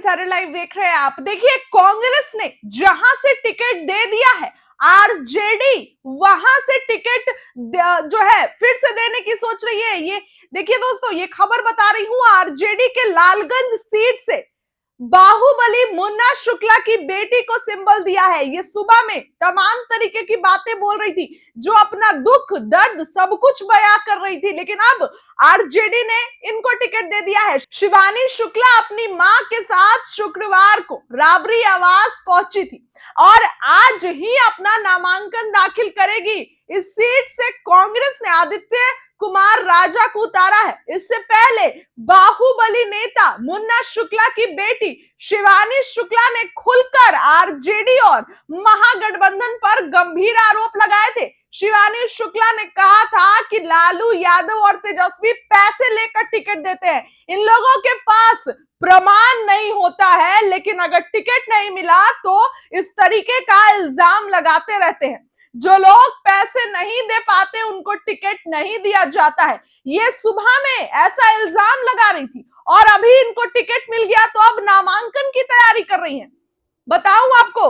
सारे लाइव देख रहे हैं आप। देखिए, कांग्रेस ने जहां से टिकट दे दिया है आरजेडी, वहां से टिकट जो है फिर से देने की सोच रही है। ये देखिए दोस्तों, ये खबर बता रही हूं, आरजेडी के लालगंज सीट से बाहुबली मुन्ना शुक्ला की बेटी को सिंबल दिया है। ये सुबह में तमाम तरीके की बातें बोल रही थी, जो अपना दुख दर्द सब कुछ बयां कर रही थी, लेकिन अब आरजेडी ने इनको टिकट दे दिया है। शिवानी शुक्ला अपनी मां के साथ शुक्रवार को राबरी आवास पहुंची थी और आज ही अपना नामांकन दाखिल करेगी। इस सीट से कांग्रेस ने आदित्य कुमार राजा को उतारा है। इससे पहले बाहुबली नेता मुन्ना शुक्ला की बेटी शिवानी शुक्ला ने खुलकर आरजेडी और महागठबंधन पर गंभीर आरोप लगाए थे। शिवानी शुक्ला ने कहा था कि लालू यादव और तेजस्वी पैसे लेकर टिकट देते हैं, इन लोगों के पास प्रमाण नहीं होता है, लेकिन अगर टिकट नहीं मिला तो इस तरीके का इल्जाम लगाते रहते हैं। जो लोग पैसे नहीं दे पाते उनको टिकट नहीं दिया जाता है। ये सुबह में ऐसा इल्जाम लगा रही थी और अभी इनको टिकट मिल गया तो अब नामांकन की तैयारी कर रही हैं। बताऊं आपको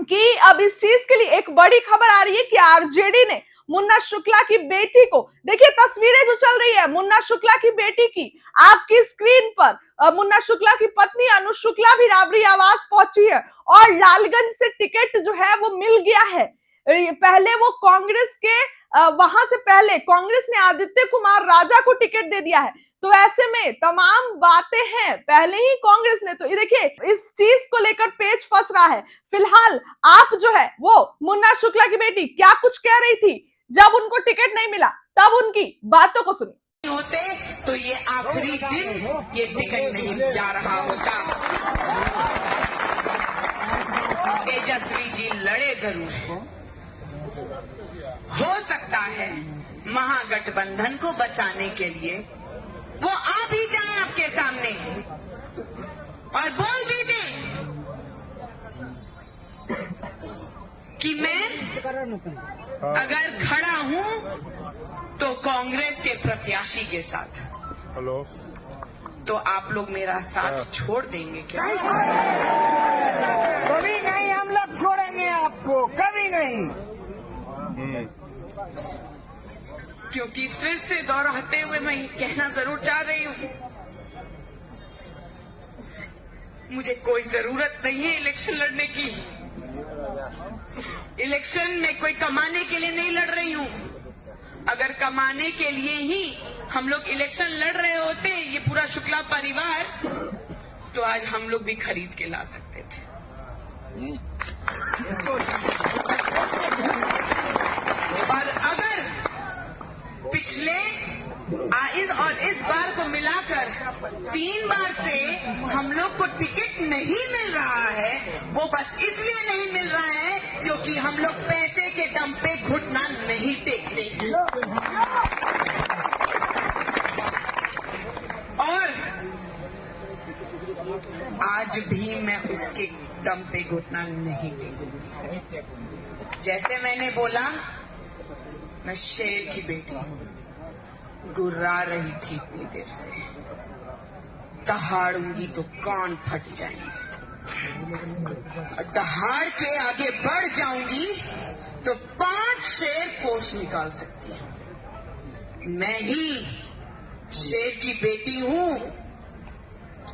कि अब इस चीज के लिए एक बड़ी खबर आ रही है कि आरजेडी ने मुन्ना शुक्ला की बेटी को, देखिए तस्वीरें जो चल रही है मुन्ना शुक्ला की बेटी की आपकी स्क्रीन पर, मुन्ना शुक्ला की पत्नी अनु शुक्ला भी राबरी आवास पहुंची है और लालगंज से टिकट जो है वो मिल गया है। पहले वो कांग्रेस के वहां से पहले कांग्रेस ने आदित्य कुमार राजा को टिकट दे दिया है, तो ऐसे में तमाम बातें हैं पहले ही कांग्रेस ने। तो ये देखिए, इस चीज को लेकर पेच फंस रहा है। फिलहाल आप जो है वो मुन्ना शुक्ला की बेटी क्या कुछ कह रही थी जब उनको टिकट नहीं मिला, तब उनकी बातों को सुनिए। होते तो ये आखिरी दिन ये टिकट नहीं जा रहा होता। तेजस्वी जी लड़े जरूर, हो सकता है महागठबंधन को बचाने के लिए वो आ भी जाए आपके सामने और बोल भी दे कि मैं अगर खड़ा हूं तो कांग्रेस के प्रत्याशी के साथ। हेलो, तो आप लोग मेरा साथ छोड़ देंगे क्या? कभी नहीं हम लोग छोड़ेंगे आपको, कभी नहीं। क्योंकि फिर से दोहराते हुए मैं ये कहना जरूर चाह रही हूं, मुझे कोई जरूरत नहीं है इलेक्शन लड़ने की। इलेक्शन में कोई कमाने के लिए नहीं लड़ रही हूं। अगर कमाने के लिए ही हम लोग इलेक्शन लड़ रहे होते, ये पूरा शुक्ला परिवार, तो आज हम लोग भी खरीद के ला सकते थे। और अगर पिछले और इस बार को मिलाकर 3 बार से हम लोग को टिकट नहीं मिल रहा है, वो बस इसलिए नहीं मिल रहा है क्योंकि हम लोग पैसे के दम पे घुटना नहीं टेकते। और आज भी मैं उसके दम पे घुटना नहीं टेकूंगी। जैसे मैंने बोला, मैं शेर की बेटी हूं, गुर्रा रही थी इतनी देर से, दहाड़ूंगी तो कान फट जाएंगे, दहाड़ के आगे बढ़ जाऊंगी तो 5 शेर कोस निकाल सकती हूं। मैं ही शेर की बेटी हूं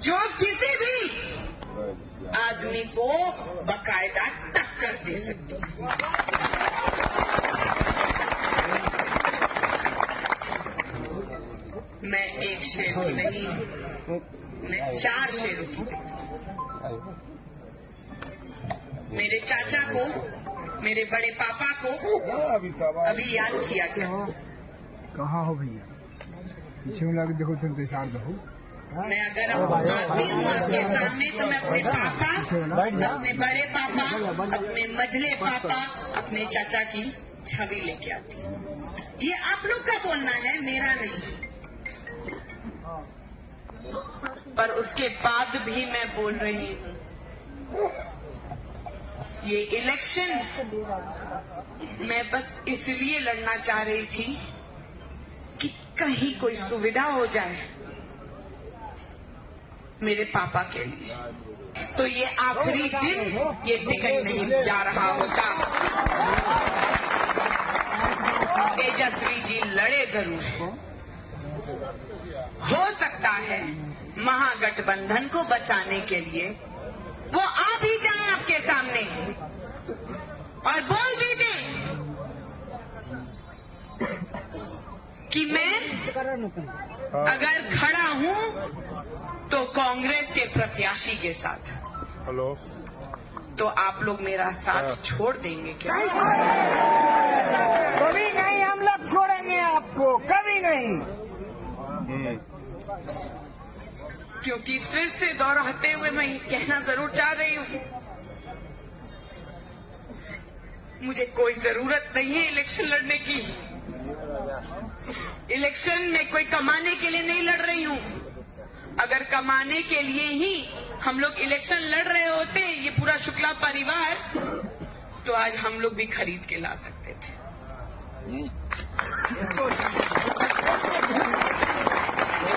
जो किसी भी आदमी को बकायदा टक्कर दे सकती है। मैं एक शेर की नहीं, मैं 4 शेरों की बेटी। मेरे चाचा को, मेरे बड़े पापा को अभी याद किया गया। कहाँ हो भैया? पीछे में लगे देखो, चलते चार दो। मैं अगर आती हूँ आपके सामने तो मैं अपने पापा, अपने बड़े पापा, अपने मझले पापा, अपने चाचा की छवि लेके आती हूँ। ये आप लोग का बोलना है, मेरा नहीं। पर उसके बाद भी मैं बोल रही हूँ, ये इलेक्शन मैं बस इसलिए लड़ना चाह रही थी कि कहीं कोई सुविधा हो जाए मेरे पापा के लिए, तो ये आखिरी दिन ये टिकट नहीं जा रहा होता। तेजस्वी जी लड़े जरूर हैं। हो सकता है महागठबंधन को बचाने के लिए वो आ भी जाए आपके सामने और बोल भी दे कि मैं अगर खड़ा हूं तो कांग्रेस के प्रत्याशी के साथ। हेलो, तो आप लोग मेरा साथ छोड़ देंगे क्या? कभी नहीं हम लोग छोड़ेंगे आपको, कभी नहीं। क्योंकि फिर से दोहराते हुए मैं ये कहना जरूर चाह रही हूं, मुझे कोई जरूरत नहीं है इलेक्शन लड़ने की। इलेक्शन में कोई कमाने के लिए नहीं लड़ रही हूं। अगर कमाने के लिए ही हम लोग इलेक्शन लड़ रहे होते, ये पूरा शुक्ला परिवार, तो आज हम लोग भी खरीद के ला सकते थे।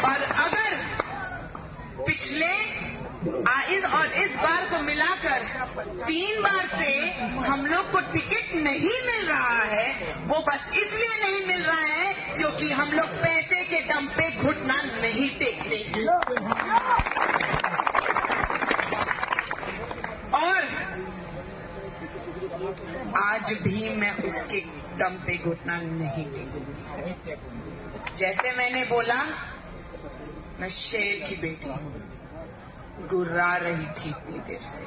और अगर पिछले इस बार को मिलाकर 3 बार से हम लोग को टिकट नहीं मिल रहा है, वो बस इसलिए नहीं मिल रहा है क्योंकि हम लोग पैसे के दम पे घुटना नहीं टेकते। और आज भी मैं उसके दम पे घुटना नहीं टेकूंगी। जैसे मैंने बोला, मैं शेर की बेटी हूं, गुर्रा रही थी इतनी देर से,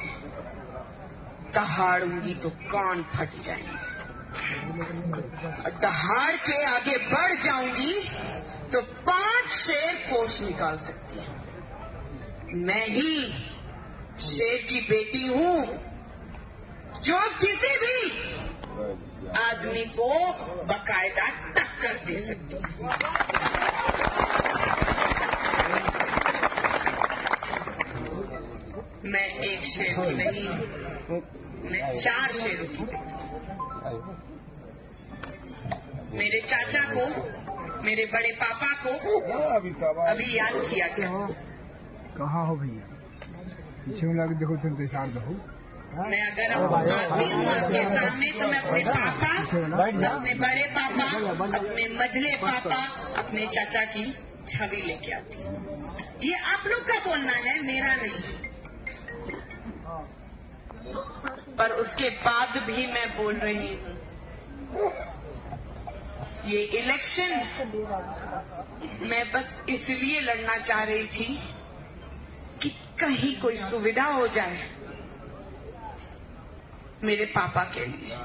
दहाड़ूंगी तो कान फट जाएंगे। दहाड़ के आगे बढ़ जाऊंगी तो 5 शेर कोस निकाल सकती है। मैं ही शेर की बेटी हूं जो किसी भी आदमी को बकायदा टक्कर दे सकती है। मैं एक शेर की नहीं, मैं 4 शेरों की बेटी हूं। मेरे चाचा को, मेरे बड़े पापा को अभी याद किया गया। कहाँ हो भैया? पीछे में लगे देखो तुम इशार दो। मैं अगर आती हूँ आपके सामने तो मैं अपने पापा, अपने बड़े पापा, अपने मझले पापा, अपने चाचा की छवि लेके आती हूँ। ये आप लोग का बोलना है, मेरा नहीं। पर उसके बाद भी मैं बोल रही हूँ, ये इलेक्शन मैं बस इसलिए लड़ना चाह रही थी कि कहीं कोई सुविधा हो जाए मेरे पापा के लिए।